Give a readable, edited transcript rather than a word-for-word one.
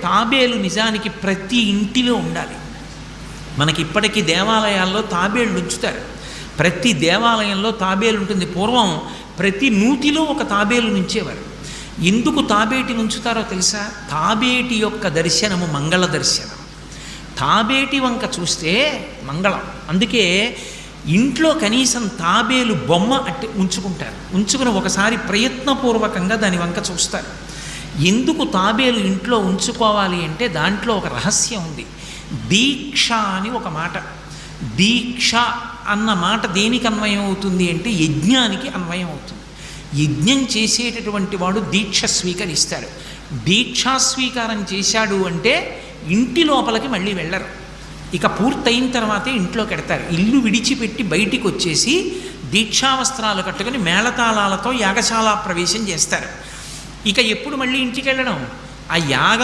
తాబేలు నిజానికి ప్రతి ఇంటిలో ఉండాలి. మనకి ఇప్పటికీ దేవాలయాల్లో తాబేళ్ళు ఉంచుతారు. ప్రతి దేవాలయంలో తాబేలు ఉంటుంది. పూర్వం ప్రతి నూతిలో ఒక తాబేలు నుంచేవారు. ఎందుకు తాబేటి ఉంచుతారో తెలుసా? తాబేటి యొక్క దర్శనము మంగళ దర్శనం. తాబేటి వంక చూస్తే మంగళం. అందుకే ఇంట్లో కనీసం తాబేలు బొమ్మ అట్టి ఉంచుకుంటారు. ఉంచుకుని ఒకసారి ప్రయత్నపూర్వకంగా దాని వంక చూస్తారు. ఎందుకు తాబేలు ఇంట్లో ఉంచుకోవాలి అంటే దాంట్లో ఒక రహస్యం ఉంది. దీక్ష అని ఒక మాట. దీక్ష అన్న మాట దేనికి అన్వయం అవుతుంది అంటే యజ్ఞానికి అన్వయం అవుతుంది. యజ్ఞం చేసేటటువంటి వాడు దీక్ష స్వీకరిస్తాడు. దీక్షా స్వీకారం చేశాడు అంటే ఇంటి లోపలికి మళ్ళీ వెళ్ళరు. ఇక పూర్తయిన తర్వాతే ఇంట్లో కడతారు. ఇల్లు విడిచిపెట్టి బయటికి వచ్చేసి దీక్షావస్త్రాలు కట్టుకొని మేళతాళాలతో యాగశాల ప్రవేశం చేస్తారు. ఇక ఎప్పుడు మళ్ళీ ఇంటికి వెళ్ళడం? ఆ యాగం